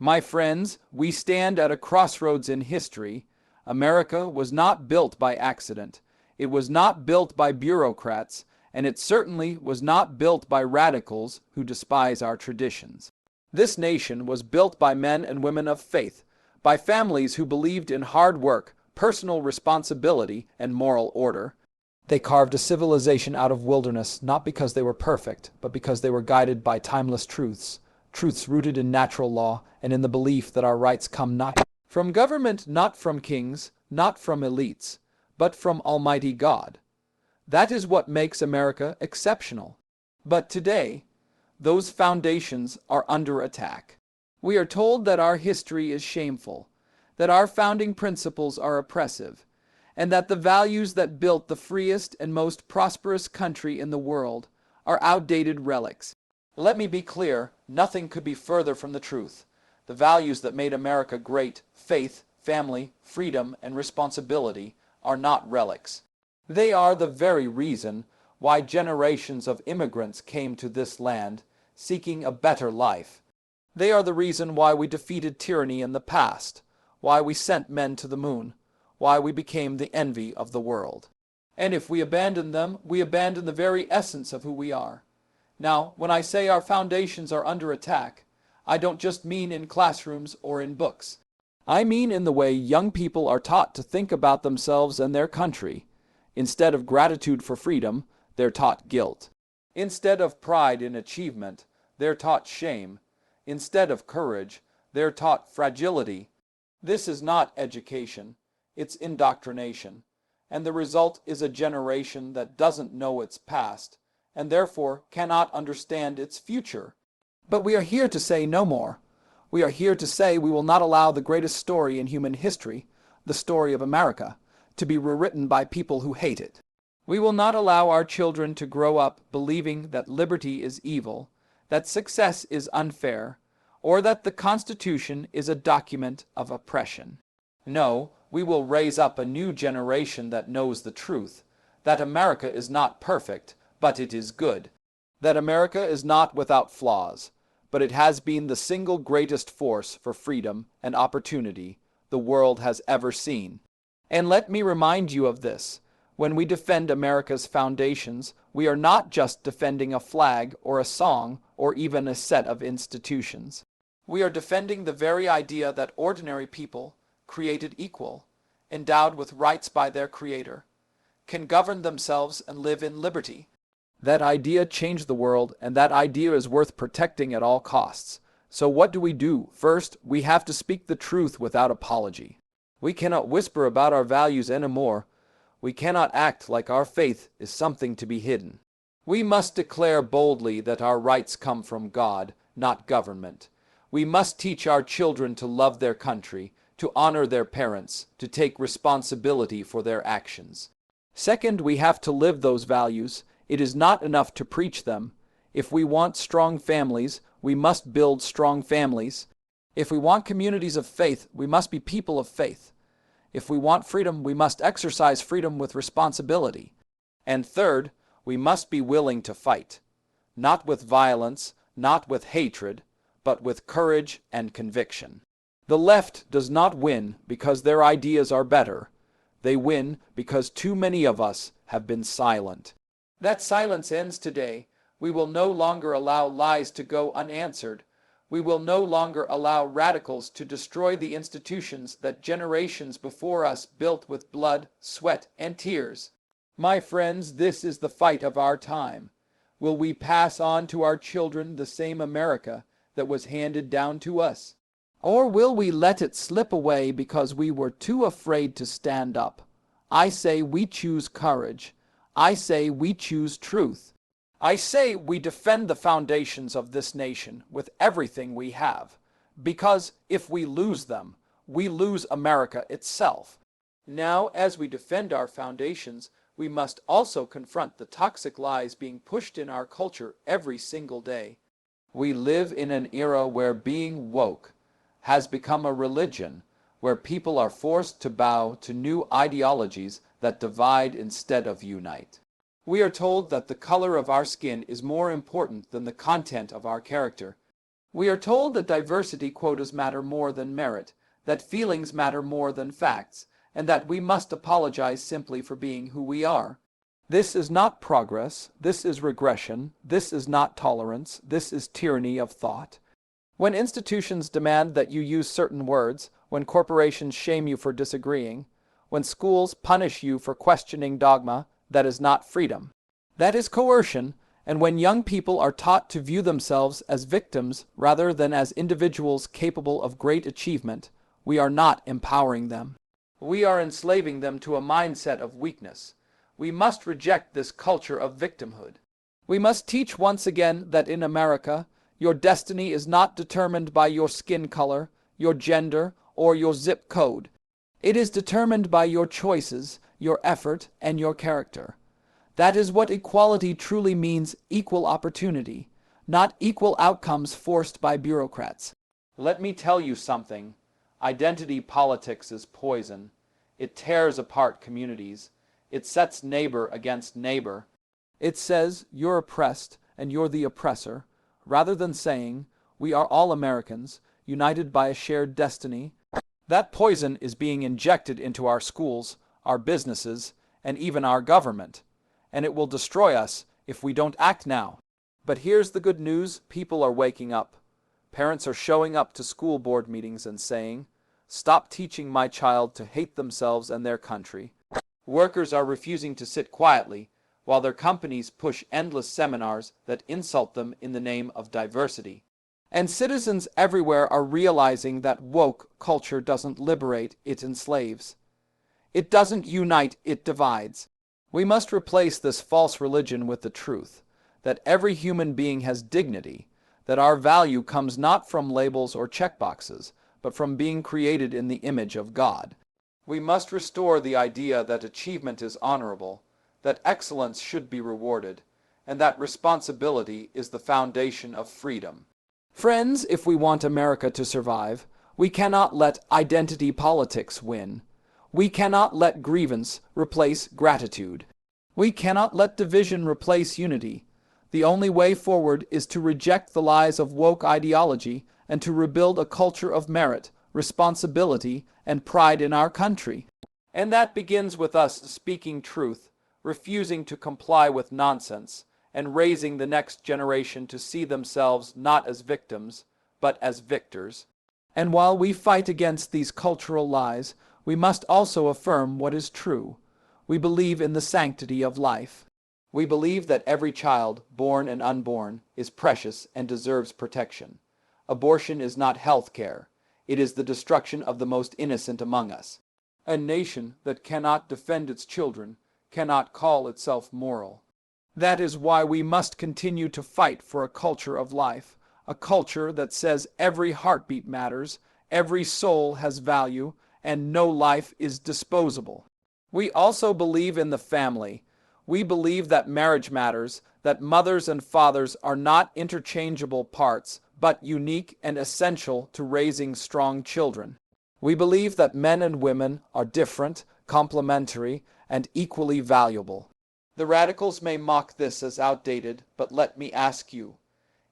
My friends, we stand at a crossroads in history. America was not built by accident. It was not built by bureaucrats, and it certainly was not built by radicals who despise our traditions. This nation was built by men and women of faith, by families who believed in hard work, personal responsibility, and moral order. They carved a civilization out of wilderness not because they were perfect, but because they were guided by timeless truths, truths rooted in natural law and in the belief that our rights come not from government, not from kings, not from elites, but from Almighty God. That is what makes America exceptional. But today, those foundations are under attack. We are told that our history is shameful, that our founding principles are oppressive, and that the values that built the freest and most prosperous country in the world are outdated relics. Let me be clear, nothing could be further from the truth. The values that made America great, faith, family, freedom, and responsibility, are not relics. They are the very reason why generations of immigrants came to this land, seeking a better life. They are the reason why we defeated tyranny in the past, why we sent men to the moon, why we became the envy of the world. And if we abandon them, we abandon the very essence of who we are. Now, when I say our foundations are under attack, I don't just mean in classrooms or in books. I mean in the way young people are taught to think about themselves and their country. Instead of gratitude for freedom, they're taught guilt. Instead of pride in achievement, they're taught shame. Instead of courage, they're taught fragility. This is not education, it's indoctrination. And the result is a generation that doesn't know its past, and therefore cannot understand its future. But we are here to say no more. We are here to say we will not allow the greatest story in human history, the story of America, to be rewritten by people who hate it. We will not allow our children to grow up believing that liberty is evil, that success is unfair, or that the Constitution is a document of oppression. No, we will raise up a new generation that knows the truth, that America is not perfect, but it is good, that America is not without flaws, but it has been the single greatest force for freedom and opportunity the world has ever seen. And let me remind you of this. When we defend America's foundations, we are not just defending a flag or a song or even a set of institutions. We are defending the very idea that ordinary people, created equal, endowed with rights by their Creator, can govern themselves and live in liberty. That idea changed the world, and that idea is worth protecting at all costs. So what do? First, we have to speak the truth without apology. We cannot whisper about our values anymore. We cannot act like our faith is something to be hidden. We must declare boldly that our rights come from God, not government. We must teach our children to love their country, to honor their parents, to take responsibility for their actions. Second, we have to live those values. It is not enough to preach them. If we want strong families, we must build strong families. If we want communities of faith, we must be people of faith. If we want freedom, we must exercise freedom with responsibility. And third, we must be willing to fight. Not with violence, not with hatred, but with courage and conviction. The left does not win because their ideas are better. They win because too many of us have been silent. That silence ends today. We will no longer allow lies to go unanswered. We will no longer allow radicals to destroy the institutions that generations before us built with blood, sweat, and tears. My friends, this is the fight of our time. Will we pass on to our children the same America that was handed down to us? Or will we let it slip away because we were too afraid to stand up? I say we choose courage. I say we choose truth. I say we defend the foundations of this nation with everything we have, because if we lose them, we lose America itself. Now, as we defend our foundations, we must also confront the toxic lies being pushed in our culture every single day. We live in an era where being woke has become a religion, where people are forced to bow to new ideologies that divide instead of unite. We are told that the color of our skin is more important than the content of our character. We are told that diversity quotas matter more than merit, that feelings matter more than facts, and that we must apologize simply for being who we are. This is not progress, this is regression, this is not tolerance, this is tyranny of thought. When institutions demand that you use certain words, when corporations shame you for disagreeing, when schools punish you for questioning dogma, that is not freedom. That is coercion, and when young people are taught to view themselves as victims rather than as individuals capable of great achievement, we are not empowering them. We are enslaving them to a mindset of weakness. We must reject this culture of victimhood. We must teach once again that in America, your destiny is not determined by your skin color, your gender, or your zip code. It is determined by your choices, your effort, and your character. That is what equality truly means: equal opportunity, not equal outcomes forced by bureaucrats. Let me tell you something. Identity politics is poison. It tears apart communities. It sets neighbor against neighbor. It says you're oppressed and you're the oppressor, rather than saying we are all Americans, united by a shared destiny. That poison is being injected into our schools, our businesses, and even our government. And it will destroy us if we don't act now. But here's the good news: people are waking up. Parents are showing up to school board meetings and saying, "Stop teaching my child to hate themselves and their country." Workers are refusing to sit quietly while their companies push endless seminars that insult them in the name of diversity. And citizens everywhere are realizing that woke culture doesn't liberate, it enslaves. It doesn't unite, it divides. We must replace this false religion with the truth, that every human being has dignity, that our value comes not from labels or checkboxes, but from being created in the image of God. We must restore the idea that achievement is honorable, that excellence should be rewarded, and that responsibility is the foundation of freedom. Friends, if we want America to survive, we cannot let identity politics win. We cannot let grievance replace gratitude. We cannot let division replace unity. The only way forward is to reject the lies of woke ideology and to rebuild a culture of merit, responsibility, and pride in our country. And that begins with us speaking truth, refusing to comply with nonsense, and raising the next generation to see themselves not as victims, but as victors. And while we fight against these cultural lies, we must also affirm what is true. We believe in the sanctity of life. We believe that every child, born and unborn, is precious and deserves protection. Abortion is not health care. It is the destruction of the most innocent among us. A nation that cannot defend its children cannot call itself moral. That is why we must continue to fight for a culture of life, a culture that says every heartbeat matters, every soul has value, and no life is disposable. We also believe in the family. We believe that marriage matters, that mothers and fathers are not interchangeable parts, but unique and essential to raising strong children. We believe that men and women are different, complementary, and equally valuable. The radicals may mock this as outdated, but let me ask you,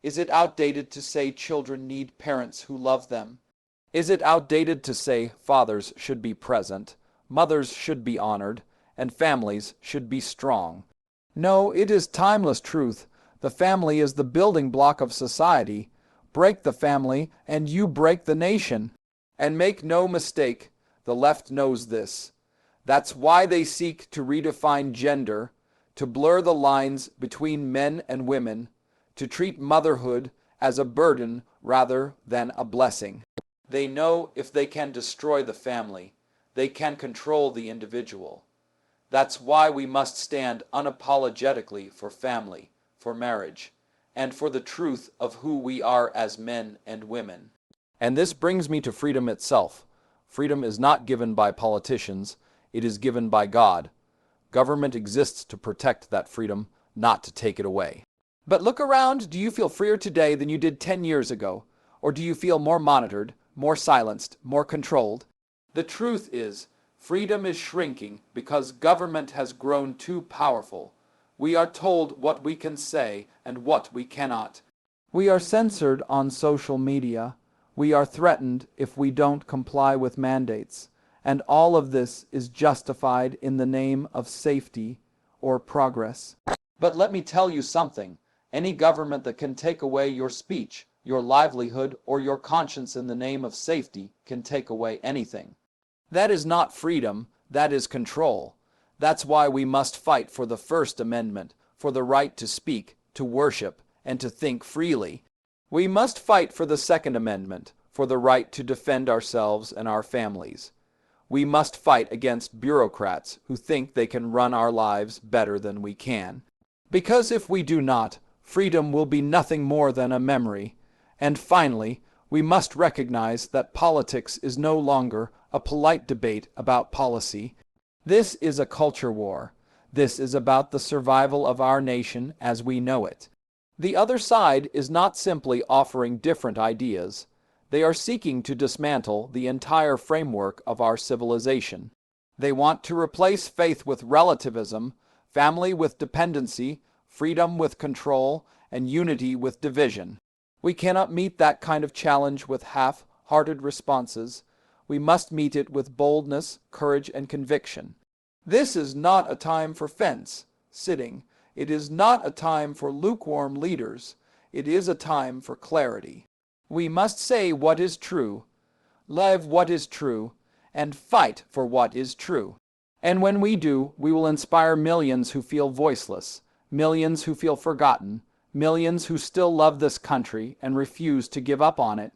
is it outdated to say children need parents who love them? Is it outdated to say fathers should be present, mothers should be honored, and families should be strong? No, it is timeless truth. The family is the building block of society. Break the family, and you break the nation. And make no mistake, the left knows this. That's why they seek to redefine gender, to blur the lines between men and women, to treat motherhood as a burden rather than a blessing. They know if they can destroy the family, they can control the individual. That's why we must stand unapologetically for family, for marriage, and for the truth of who we are as men and women. And this brings me to freedom itself. Freedom is not given by politicians, it is given by God. Government exists to protect that freedom, not to take it away. But look around. Do you feel freer today than you did 10 years ago? Or do you feel more monitored, more silenced, more controlled? The truth is, freedom is shrinking because government has grown too powerful. We are told what we can say and what we cannot. We are censored on social media. We are threatened if we don't comply with mandates. And all of this is justified in the name of safety or progress. But let me tell you something. Any government that can take away your speech, your livelihood, or your conscience in the name of safety can take away anything. That is not freedom, that is control. That's why we must fight for the First Amendment, for the right to speak, to worship, and to think freely. We must fight for the Second Amendment, for the right to defend ourselves and our families. We must fight against bureaucrats who think they can run our lives better than we can. Because if we do not, freedom will be nothing more than a memory. And finally, we must recognize that politics is no longer a polite debate about policy. This is a culture war. This is about the survival of our nation as we know it. The other side is not simply offering different ideas. They are seeking to dismantle the entire framework of our civilization. They want to replace faith with relativism, family with dependency, freedom with control, and unity with division. We cannot meet that kind of challenge with half-hearted responses. We must meet it with boldness, courage, and conviction. This is not a time for fence-sitting. It is not a time for lukewarm leaders. It is a time for clarity. We must say what is true, live what is true, and fight for what is true. And when we do, we will inspire millions who feel voiceless, millions who feel forgotten, millions who still love this country and refuse to give up on it.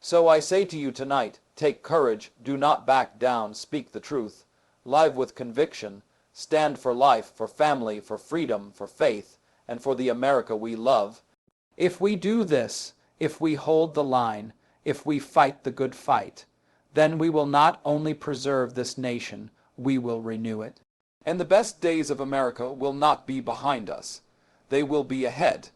So I say to you tonight, take courage, do not back down, speak the truth, live with conviction, stand for life, for family, for freedom, for faith, and for the America we love. If we do this, if we hold the line, if we fight the good fight, then we will not only preserve this nation, we will renew it. And the best days of America will not be behind us. They will be ahead.